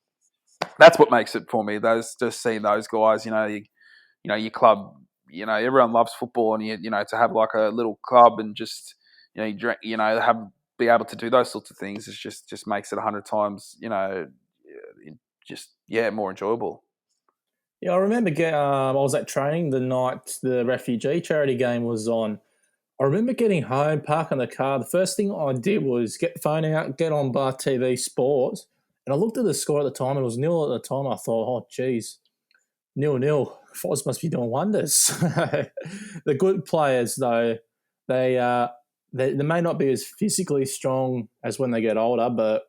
that's what makes it for me. Just seeing those guys, your club, everyone loves football, and to have like a little club and just, be able to do those sorts of things is just makes it 100 times, more enjoyable. Yeah, I remember I was at training the night the refugee charity game was on. I remember getting home, parking the car. The first thing I did was get the phone out, get on Bar TV Sports, and I looked at the score at the time. It was 0 at the time. I thought, oh, geez, 0-0. Foz must be doing wonders. The good players, though, they may not be as physically strong as when they get older, but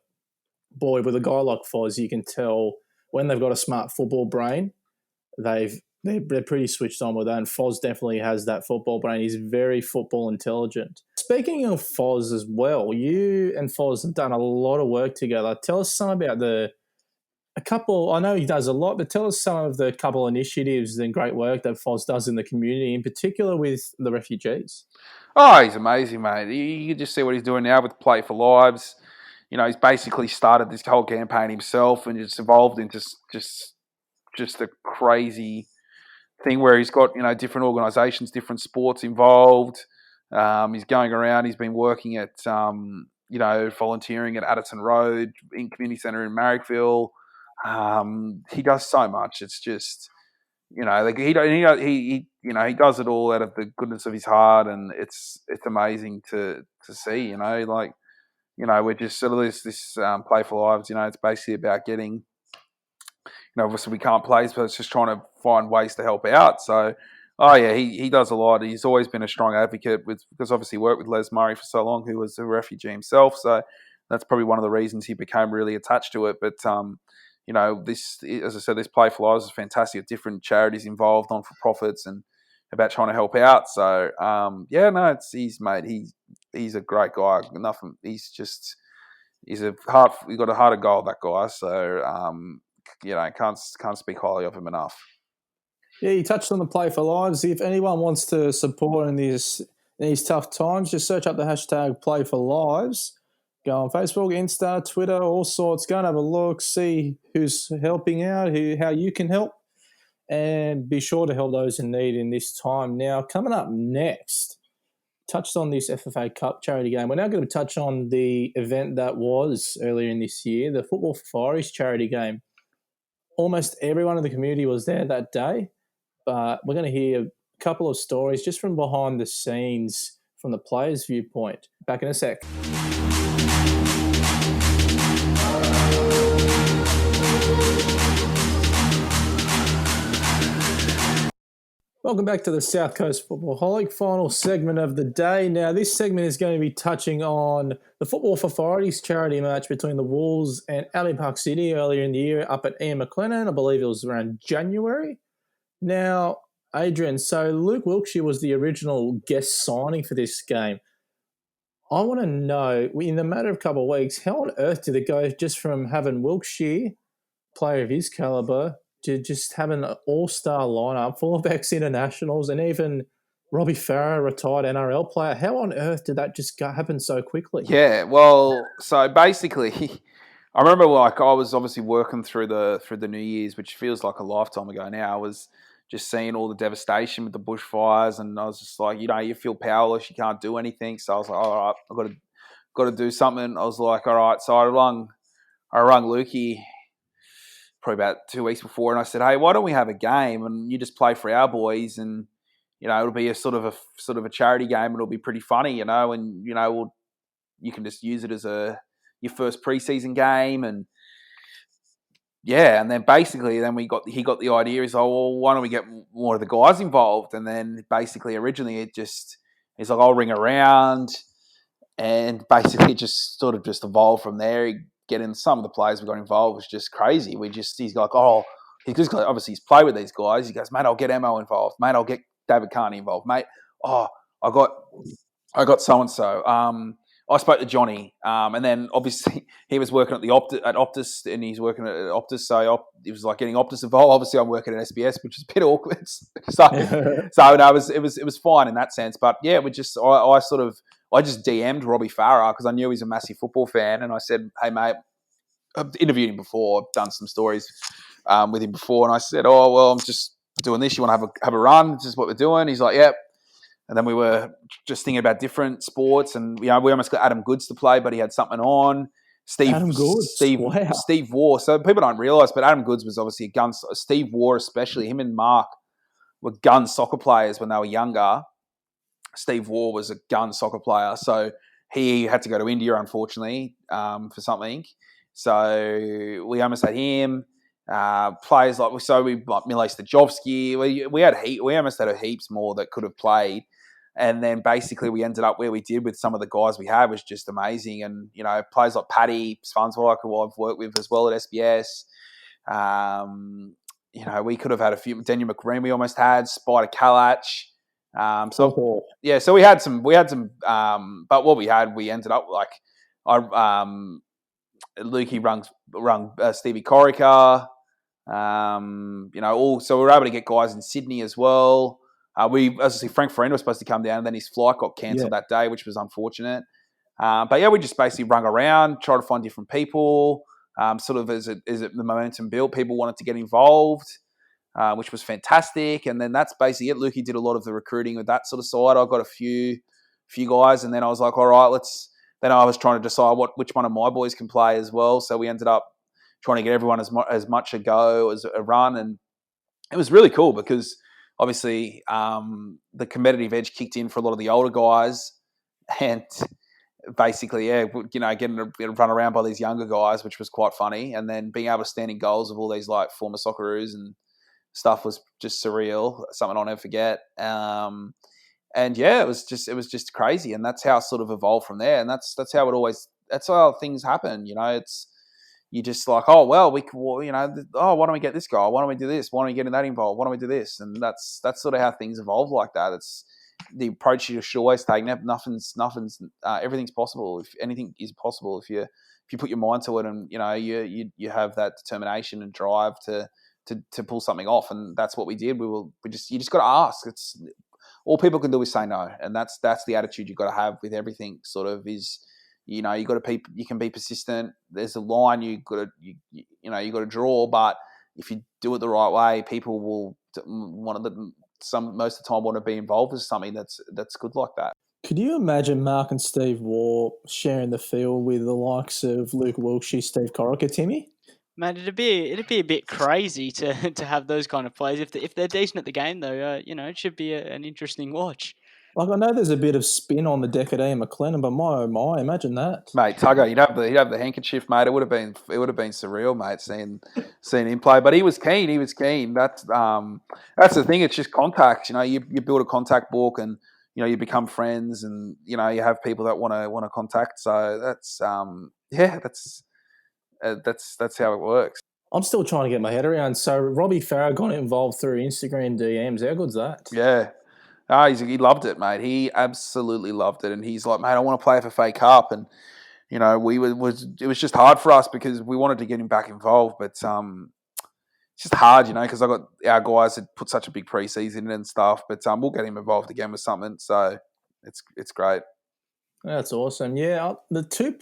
boy, with a guy like Foz, you can tell when they've got a smart football brain, they're pretty switched on with that. And Foz definitely has that football brain. He's very football intelligent. Speaking of Foz as well, you and Foz have done a lot of work together. Tell us some about a couple. I know he does a lot, but tell us some of the couple initiatives and great work that Foz does in the community, in particular with the refugees. Oh, he's amazing, mate. You can just see what he's doing now with Play for Lives. You know, he's basically started this whole campaign himself, and it's evolved into just a crazy thing where he's got, you know, different organisations, different sports involved. He's going around. He's been working at, you know, volunteering at Addison Road in community centre in Marrickville. He does so much. It's just, you know, like he does it all out of the goodness of his heart, and it's amazing to see. You know, like, you know, we're just sort of this Play for Lives. You know, it's basically about getting, you know, obviously we can't play, but it's just trying to find ways to help out. So, oh yeah, he does a lot. He's always been a strong advocate because obviously he worked with Les Murray for so long, who was a refugee himself. So that's probably one of the reasons he became really attached to it. But you know, this, as I said, this Play for Lives is fantastic. Different charities involved, non-for-profits, and about trying to help out. So yeah, no, he's a great guy. He's got a heart of gold, that guy. So you know, can't speak highly of him enough. Yeah, you touched on the Play for Lives. If anyone wants to support in these tough times, just search up the hashtag Play for Lives. Go on Facebook, Insta, Twitter, all sorts. Go and have a look, see who's helping out, how you can help, and be sure to help those in need in this time. Now, coming up next, touched on this FFA Cup charity game. We're now going to touch on the event that was earlier in this year, the Football for Fireys charity game. Almost everyone in the community was there that day, but we're going to hear a couple of stories just from behind the scenes from the players' viewpoint. Back in a sec. Welcome back to the South Coast Footballholic, final segment of the day. Now, this segment is going to be touching on the Football for Fireys charity match between the Wolves and Albion Park City earlier in the year up at Ian McLennan. I believe it was around January. Now, Adrian, so Luke Wilkshire was the original guest signing for this game. I want to know, in the matter of a couple of weeks, how on earth did it go just from having Wilkshire, player of his calibre, to just having an all-star lineup full of ex-internationals and even Robbie Farah, retired NRL player? How on earth did that just happen so quickly? Yeah, well, so basically, I remember like I was obviously working through the New Year's, which feels like a lifetime ago now. I was just seeing all the devastation with the bushfires, and I was just like, you know, you feel powerless, you can't do anything. So I was like, all right, I've got to do something. I was like, all right, so I rung Lukey probably about 2 weeks before, and I said, hey, why don't we have a game and you just play for our boys, and you know, it'll be a sort of a charity game, and it'll be pretty funny, you know, and you know, you can just use it as your first preseason game, and yeah, and then basically, he got the idea. He's like, well, why don't we get more of the guys involved? And then basically, originally, he's like, I'll ring around, and basically, it just sort of just evolved from there. Getting some of the players we got involved was just crazy. He's like, oh, obviously he's played with these guys. He goes, mate, I'll get Emo involved. Mate, I'll get David Carney involved. Mate, oh, I got so and so. I spoke to Johnny, and then obviously he was working at Optus, and he's working at Optus, so it was like getting Optus involved. Obviously, I'm working at SBS, which is a bit awkward. So no, it was fine in that sense. But yeah, I just DM'd Robbie Farah because I knew he's a massive football fan, and I said, hey mate, I've interviewed him before, I've done some stories with him before, and I said, oh well, I'm just doing this. You want to have a run? This is what we're doing. He's like, yep. And then we were just thinking about different sports, and you know, we almost got Adam Goods to play, but he had something on. Adam Goods, wow. Steve Waugh. So people don't realise, but Adam Goods was obviously a gun. Steve Waugh, especially him and Mark, were gun soccer players when they were younger. Steve Waugh was a gun soccer player, so he had to go to India, unfortunately, for something. So we almost had him. Players like Mile Stajovski. We almost had heaps more that could have played. And then basically we ended up where we did with some of the guys we had was just amazing. And, players like Paddy Spanswijk, who I've worked with as well at SBS. We could have had a few. Daniel McRae we almost had. Spider Kalach. So we had some. But what we ended up like, Lukey rung Stevie Corica. So we were able to get guys in Sydney as well. Frank Farina was supposed to come down, and then his flight got cancelled that day, which was unfortunate. We just basically rung around, tried to find different people. Sort of as the momentum built, people wanted to get involved, which was fantastic. And then that's basically it. Lukey did a lot of the recruiting with that sort of side. I got a few guys, and then I was like, all right, Then I was trying to decide which one of my boys can play as well. So we ended up trying to get everyone as much a go as a run, and it was really cool because obviously the competitive edge kicked in for a lot of the older guys, and basically, getting to run around by these younger guys, which was quite funny, and then being able to stand in goals of all these like former Socceroos and stuff was just surreal, something I'll never forget. It was just crazy, and that's how it sort of evolved from there, and that's how things happen. You just like, oh well, why don't we get this guy? Why don't we do this? Why don't we get that involved? Why don't we do this? And that's sort of how things evolve like that. It's the approach you should always take. Nothing's everything's possible. If anything is possible, if you put your mind to it, and you have that determination and drive to pull something off, and that's what we did. You just got to ask. It's all people can do is say no, and that's the attitude you've got to have with everything. Sort of is. You got to you can be persistent. There's a line you got to draw, but if you do it the right way, people will most of the time want to be involved with something that's good like that. Could you imagine Mark and Steve Waugh sharing the field with the likes of Luke Wilkshire, Steve Corica, Timmy? Man, it'd be a bit crazy to have those kind of players. If they're decent at the game, though, it should be an interesting watch. Like, I know there's a bit of spin on the deck at Ian McLennan, but my, oh my, imagine that. Mate, Tugger, he'd have the handkerchief, mate. It would have been surreal, mate, seeing him play. But he was keen. That's the thing. It's just contacts. You build a contact book, and you become friends, and you have people that want to contact. So that's that's how it works. I'm still trying to get my head around. So Robbie Farah got involved through Instagram DMs. How good's that? Yeah. He loved it, mate. He absolutely loved it, and he's like, mate, I want to play FFA Cup, and it was just hard for us because we wanted to get him back involved, but it's just hard, because I got our guys that put such a big preseason and stuff, but we'll get him involved again with something, so it's great. That's awesome. Yeah, the two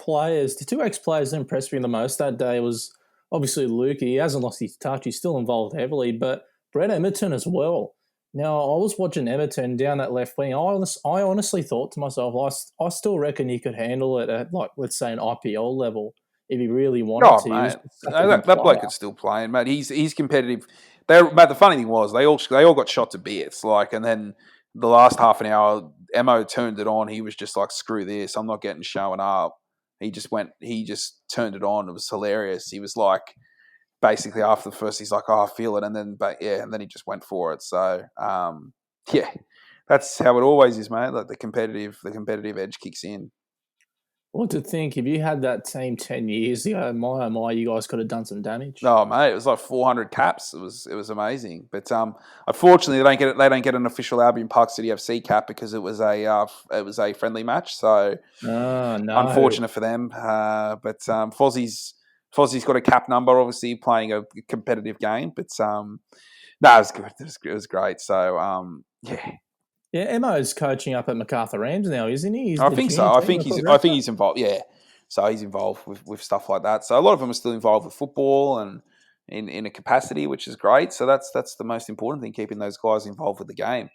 ex-players that impressed me the most that day was obviously Luke. He hasn't lost his touch. He's still involved heavily, but Brett Emerton as well. Now, I was watching Everton down that left wing. I honestly thought to myself, I still reckon he could handle it at, like, let's say, an IPL level if he really wanted to. Mate. That bloke could still play, mate. He's competitive. Mate, the funny thing was they all got shot to bits, like, and then the last half an hour, Emo turned it on. He was just like, screw this, I'm not getting showing up. He just turned it on. It was hilarious. He was like, basically after the first, he's like, oh, I feel it. And then he just went for it. So, that's how it always is, mate. Like the competitive edge kicks in. What to think, if you had that team 10 years ago, my, you guys could have done some damage. Oh, mate, it was like 400 caps. It was amazing. But unfortunately, they don't get an official Albion Park City FC cap because it was a friendly match. So, no. Unfortunate for them. But Fozzie's got a cap number, obviously playing a competitive game, but it was good. It was great. So yeah. Yeah, Emo's coaching up at MacArthur Rams now, isn't he? I think so. I think he's involved. Yeah, so he's involved with stuff like that. So a lot of them are still involved with football and in a capacity, which is great. So that's the most important thing, keeping those guys involved with the game.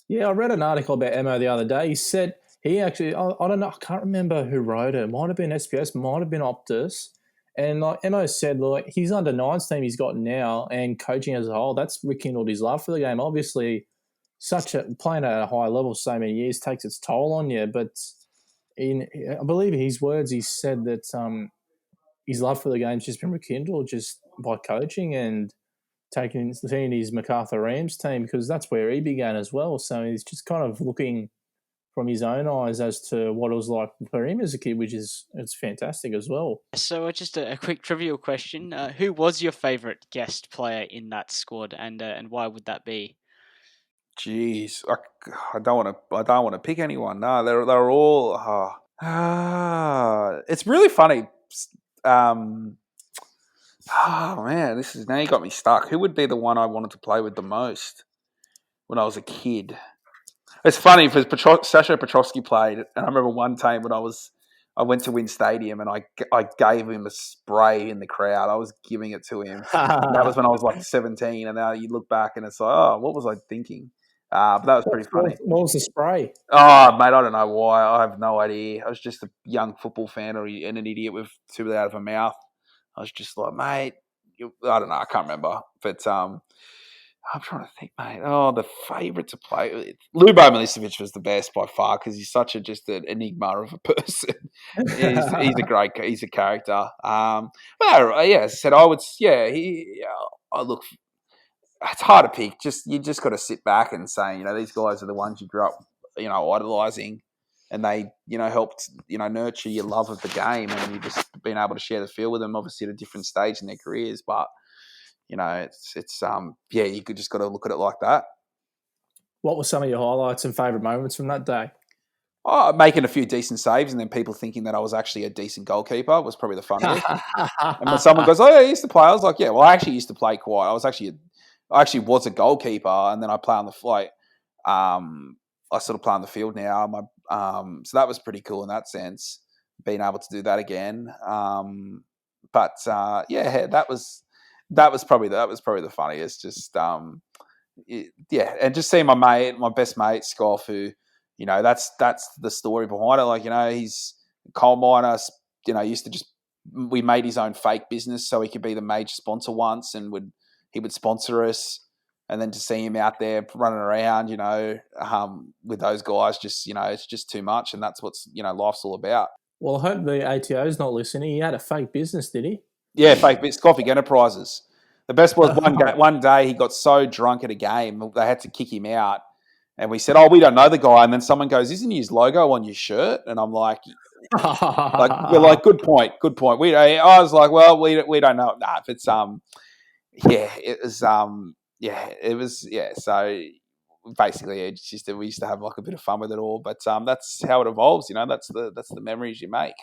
Yeah, I read an article about Emo the other day. He said he actually, I don't know, I can't remember who wrote it. It might have been SPS, might have been Optus. And like Emo said, like his under-9s team he's got now and coaching as a whole, that's rekindled his love for the game. Obviously, playing at a high level so many years takes its toll on you. But I believe his words, he said that his love for the game's just been rekindled just by coaching and seeing his MacArthur Rams team, because that's where he began as well. So he's just kind of looking from his own eyes as to what it was like for him as a kid, which is it's fantastic as well. So just a quick trivial question: who was your favourite guest player in that squad, and why would that be? Jeez, I don't want to pick anyone. No, they're all. It's really funny. Oh man, now you got me stuck. Who would be the one I wanted to play with the most when I was a kid? It's funny because Sasha Petrovsky played, and I remember one time when I went to Win Stadium and I gave him a spray in the crowd. I was giving it to him. That was when I was like 17, and now you look back and it's like, oh, what was I thinking? But that was pretty funny. What was the spray? Oh, mate, I don't know why. I have no idea. I was just a young football fan and an idiot with too out of a mouth. I was just like, mate, I don't know. I can't remember. But I'm trying to think, mate. Oh, the favourite to play with. Lubo Milicevic was the best by far because he's just an enigma of a person. He's a character. But yeah, as I said, look, it's hard to pick. You just got to sit back and say, these guys are the ones you grew up, idolizing, and they, helped, nurture your love of the game, and you've just been able to share the field with them, obviously at a different stage in their careers. But you could just got to look at it like that. What were some of your highlights and favourite moments from that day? Oh, making a few decent saves, and then people thinking that I was actually a decent goalkeeper was probably the funniest. And when someone goes, "Oh, yeah, I used to play," I was like, "Yeah, well, I actually used to play quite. I actually was a goalkeeper, and then I play on the flight. I sort of play on the field now. So that was pretty cool in that sense, being able to do that again. That was probably the funniest. Just and just seeing my best mate Scoff, who that's the story behind it. Like he's a coal miner. Used to we made his own fake business so he could be the major sponsor once, and he would sponsor us. And then to see him out there running around, with those guys, it's just too much. And that's what's, life's all about. Well, I hope the ATO's not listening. He had a fake business, did he? Yeah, fake business, Coffee Enterprises. The best was one day he got so drunk at a game, they had to kick him out. And we said, oh, we don't know the guy. And then someone goes, isn't his logo on your shirt? And I'm like, we're like, good point. I was like, well, we don't know. Nah, if it's, So basically, it's just we used to have like a bit of fun with it all, but that's how it evolves. That's the memories you make.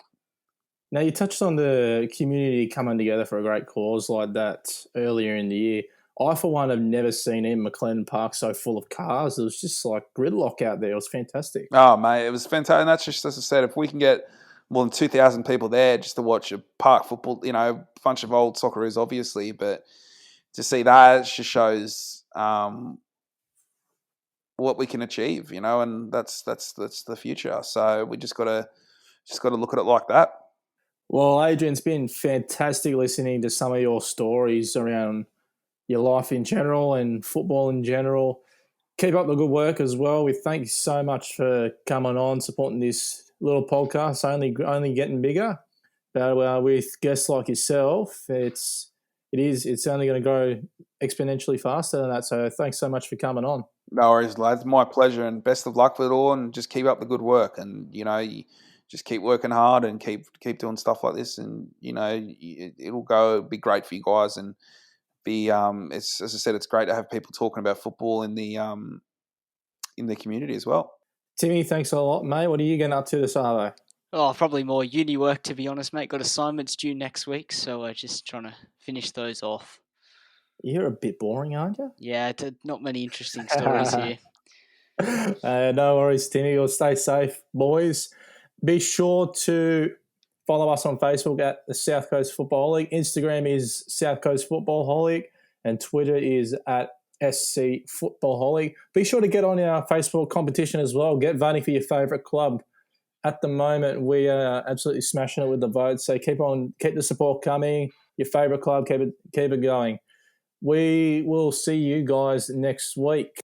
Now, you touched on the community coming together for a great cause like that earlier in the year. I, for one, have never seen in McLennan Park so full of cars. It was just like gridlock out there. It was fantastic. Oh, mate, it was fantastic. And that's just, as I said, if we can get more than 2,000 people there just to watch a park football, a bunch of old Socceroos, obviously, but to see that just shows what we can achieve, and that's the future. So we just got to look at it like that. Well, Adrian, it's been fantastic listening to some of your stories around your life in general and football in general. Keep up the good work as well. We thank you so much for coming on, supporting this little podcast, only getting bigger. But with guests like yourself, it's only going to grow exponentially faster than that. So thanks so much for coming on. No worries, lads. My pleasure, and best of luck with it all. And just keep up the good work, and you just keep working hard and keep doing stuff like this, and it'll be great for you guys. And as I said, it's great to have people talking about football in the community as well. Timmy, thanks a lot, mate. What are you getting up to this Saturday? Oh, probably more uni work, to be honest, mate. Got assignments due next week, so just trying to finish those off. You're a bit boring, aren't you? Yeah, not many interesting stories here. No worries, Timmy. You'll stay safe, boys. Be sure to follow us on Facebook at the South Coast Footballholic. Instagram is South Coast Footballholic, and Twitter is at SC Footballholic. Be sure to get on our Facebook competition as well. Get voting for your favourite club. At the moment, we are absolutely smashing it with the votes. So keep the support coming. Your favourite club, keep it going. We will see you guys next week.